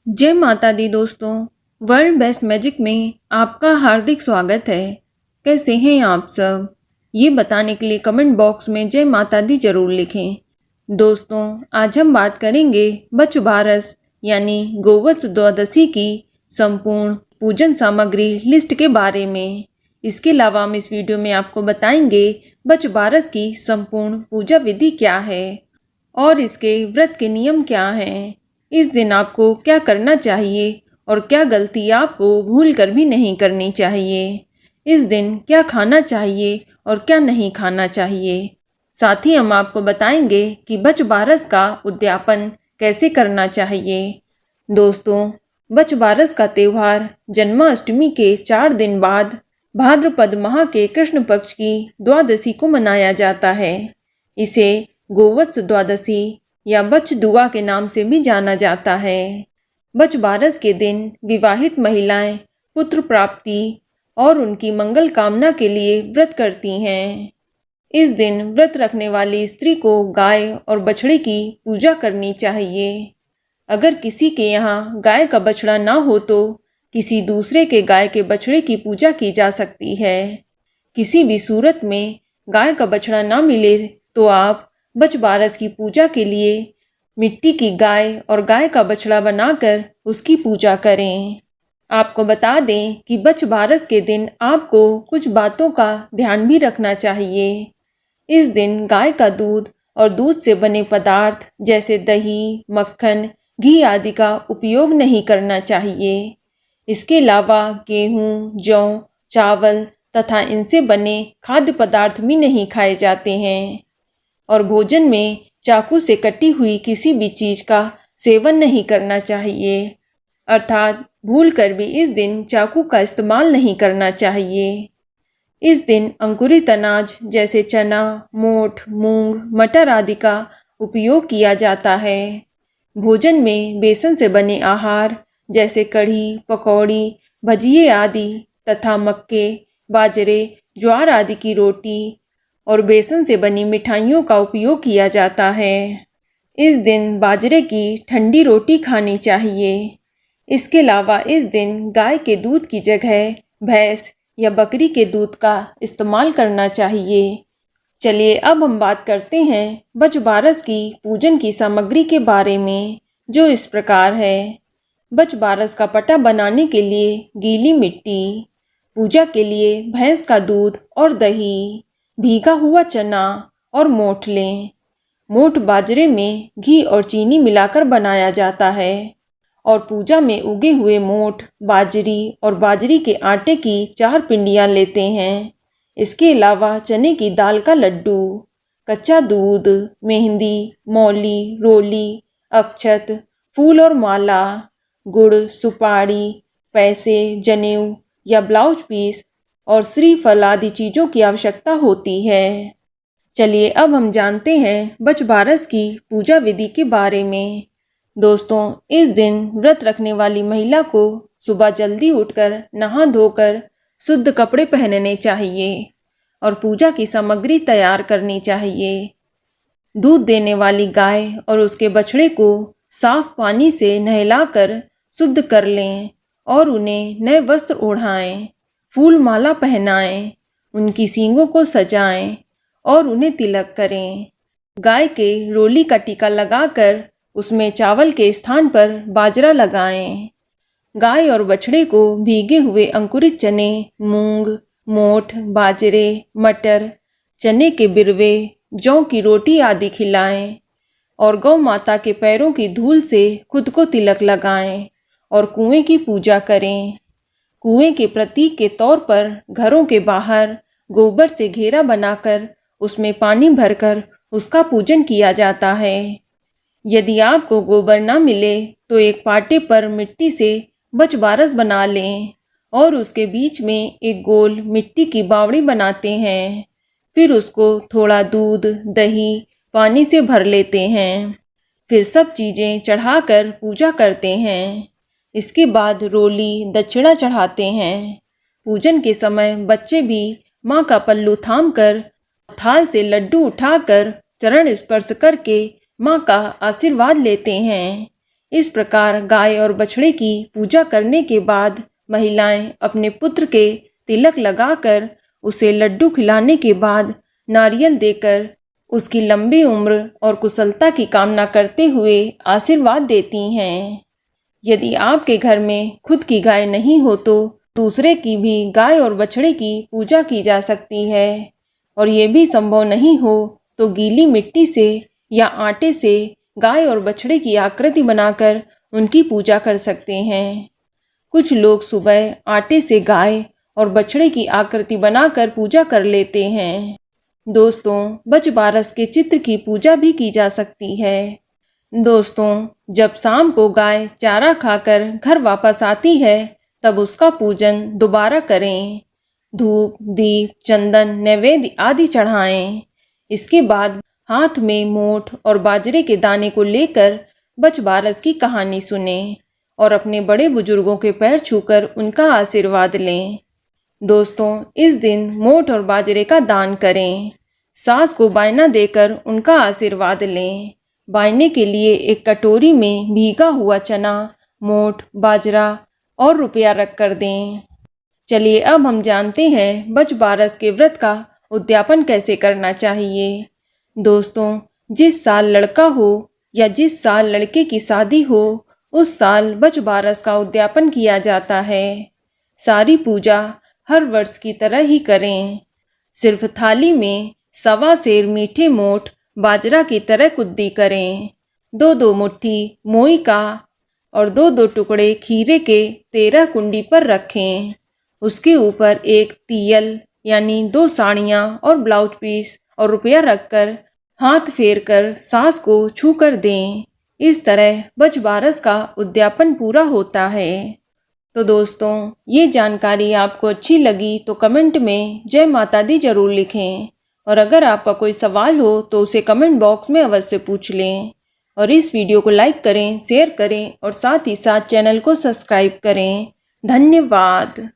जय माता दी दोस्तों। वर्ल्ड बेस्ट मैजिक में आपका हार्दिक स्वागत है। कैसे हैं आप सब? ये बताने के लिए कमेंट बॉक्स में जय माता दी जरूर लिखें। दोस्तों, आज हम बात करेंगे बच बारस यानी गोवत्स द्वादशी की संपूर्ण पूजन सामग्री लिस्ट के बारे में। इसके अलावा हम इस वीडियो में आपको बताएंगे बच बारस की संपूर्ण पूजा विधि क्या है और इसके व्रत के नियम क्या हैं। इस दिन आपको क्या करना चाहिए और क्या गलती आपको भूल कर भी नहीं करनी चाहिए। इस दिन क्या खाना चाहिए और क्या नहीं खाना चाहिए। साथ ही हम आपको बताएंगे कि बच बारस का उद्यापन कैसे करना चाहिए। दोस्तों, बच बारस का त्यौहार जन्माष्टमी के 4 दिन बाद भाद्रपद माह के कृष्ण पक्ष की द्वादशी को मनाया जाता है। इसे गोवत्स द्वादशी या बच दुआ के नाम से भी जाना जाता है। बच बारस के दिन विवाहित महिलाएं पुत्र प्राप्ति और उनकी मंगल कामना के लिए व्रत करती हैं। इस दिन व्रत रखने वाली स्त्री को गाय और बछड़े की पूजा करनी चाहिए। अगर किसी के यहाँ गाय का बछड़ा ना हो तो किसी दूसरे के गाय के बछड़े की पूजा की जा सकती है। किसी भी सूरत में गाय का बछड़ा ना मिले तो आप बच बारस की पूजा के लिए मिट्टी की गाय और गाय का बछड़ा बनाकर उसकी पूजा करें। आपको बता दें कि बच बारस के दिन आपको कुछ बातों का ध्यान भी रखना चाहिए। इस दिन गाय का दूध और दूध से बने पदार्थ जैसे दही, मक्खन, घी आदि का उपयोग नहीं करना चाहिए। इसके अलावा गेहूँ, जौ, चावल तथा इनसे बने खाद्य पदार्थ भी नहीं खाए जाते हैं और भोजन में चाकू से कटी हुई किसी भी चीज का सेवन नहीं करना चाहिए, अर्थात भूलकर भी इस दिन चाकू का इस्तेमाल नहीं करना चाहिए। इस दिन अंकुरित अनाज जैसे चना, मोठ, मूंग, मटर आदि का उपयोग किया जाता है। भोजन में बेसन से बने आहार जैसे कढ़ी, पकौड़ी, भजिए आदि तथा मक्के, बाजरे, ज्वार आदि की रोटी और बेसन से बनी मिठाइयों का उपयोग किया जाता है। इस दिन बाजरे की ठंडी रोटी खानी चाहिए। इसके अलावा इस दिन गाय के दूध की जगह भैंस या बकरी के दूध का इस्तेमाल करना चाहिए। चलिए अब हम बात करते हैं बच बारस की पूजन की सामग्री के बारे में, जो इस प्रकार है। बच बारस का पटा बनाने के लिए गीली मिट्टी, पूजा के लिए भैंस का दूध और दही, भीगा हुआ चना और मोठ लें। मोठ बाजरे में घी और चीनी मिलाकर बनाया जाता है और पूजा में उगे हुए मोठ, बाजरी और बाजरी के आटे की 4 पिंडियाँ लेते हैं। इसके अलावा चने की दाल का लड्डू, कच्चा दूध, मेहंदी, मौली, रोली, अक्षत, फूल और माला, गुड़, सुपारी, पैसे, जनेऊ या ब्लाउज पीस और श्रीफल आदि चीज़ों की आवश्यकता होती है। चलिए अब हम जानते हैं बच बारस की पूजा विधि के बारे में। दोस्तों, इस दिन व्रत रखने वाली महिला को सुबह जल्दी उठकर नहा धोकर शुद्ध कपड़े पहनने चाहिए और पूजा की सामग्री तैयार करनी चाहिए। दूध देने वाली गाय और उसके बछड़े को साफ पानी से नहलाकर शुद्ध कर लें और उन्हें नए वस्त्र ओढ़ाएं, फूल माला पहनाएं, उनकी सींगों को सजाएं और उन्हें तिलक करें। गाय के रोली का टीका लगाकर उसमें चावल के स्थान पर बाजरा लगाएं। गाय और बछड़े को भीगे हुए अंकुरित चने, मूंग, मोठ, बाजरे, मटर, चने के बिरवे, जौ की रोटी आदि खिलाएं और गौ माता के पैरों की धूल से खुद को तिलक लगाएं और कुएं की पूजा करें। कुएं के प्रतीक के तौर पर घरों के बाहर गोबर से घेरा बनाकर उसमें पानी भरकर उसका पूजन किया जाता है। यदि आपको गोबर ना मिले तो एक पाटे पर मिट्टी से बच बारस बना लें और उसके बीच में एक गोल मिट्टी की बावड़ी बनाते हैं। फिर उसको थोड़ा दूध, दही, पानी से भर लेते हैं। फिर सब चीज़ें चढ़ाकर पूजा करते हैं। इसके बाद रोली, दक्षिणा चढ़ाते हैं। पूजन के समय बच्चे भी माँ का पल्लू थामकर थाल से लड्डू उठाकर चरण स्पर्श करके माँ का आशीर्वाद लेते हैं। इस प्रकार गाय और बछड़े की पूजा करने के बाद महिलाएं अपने पुत्र के तिलक लगाकर उसे लड्डू खिलाने के बाद नारियल देकर उसकी लंबी उम्र और कुशलता की कामना करते हुए आशीर्वाद देती हैं। यदि आपके घर में खुद की गाय नहीं हो तो दूसरे की भी गाय और बछड़े की पूजा की जा सकती है, और ये भी संभव नहीं हो तो गीली मिट्टी से या आटे से गाय और बछड़े की आकृति बनाकर उनकी पूजा कर सकते हैं। कुछ लोग सुबह आटे से गाय और बछड़े की आकृति बनाकर पूजा कर लेते हैं। दोस्तों, बजबारस के चित्र की पूजा भी की जा सकती है। दोस्तों, जब शाम को गाय चारा खाकर घर वापस आती है तब उसका पूजन दोबारा करें। धूप, दीप, चंदन, नैवेद्य आदि चढ़ाएं। इसके बाद हाथ में मोठ और बाजरे के दाने को लेकर बजबारस की कहानी सुनें और अपने बड़े बुजुर्गों के पैर छूकर उनका आशीर्वाद लें। दोस्तों, इस दिन मोठ और बाजरे का दान करें। सास को बायना देकर उनका आशीर्वाद लें। बायने के लिए एक कटोरी में भीगा हुआ चना, मोठ, बाजरा और रुपया रख कर दें। चलिए अब हम जानते हैं बजबारस के व्रत का उद्यापन कैसे करना चाहिए। दोस्तों, जिस साल लड़का हो या जिस साल लड़के की शादी हो उस साल बजबारस का उद्यापन किया जाता है। सारी पूजा हर वर्ष की तरह ही करें। सिर्फ थाली में 1.25 सेर मीठे मोठ बाजरा की तरह कुद्दी करें। 2-2 मुट्ठी मोई का और 2-2 टुकड़े खीरे के 13 कुंडी पर रखें। उसके ऊपर एक तियल यानी 2 साड़ियाँ और ब्लाउज पीस और रुपया रखकर हाथ फेर कर सास को छू कर दें। इस तरह बजबारस का उद्यापन पूरा होता है। तो दोस्तों, ये जानकारी आपको अच्छी लगी तो कमेंट में जय माता दी जरूर लिखें, और अगर आपका कोई सवाल हो तो उसे कमेंट बॉक्स में अवश्य पूछ लें। और इस वीडियो को लाइक करें, शेयर करें और साथ ही साथ चैनल को सब्सक्राइब करें। धन्यवाद।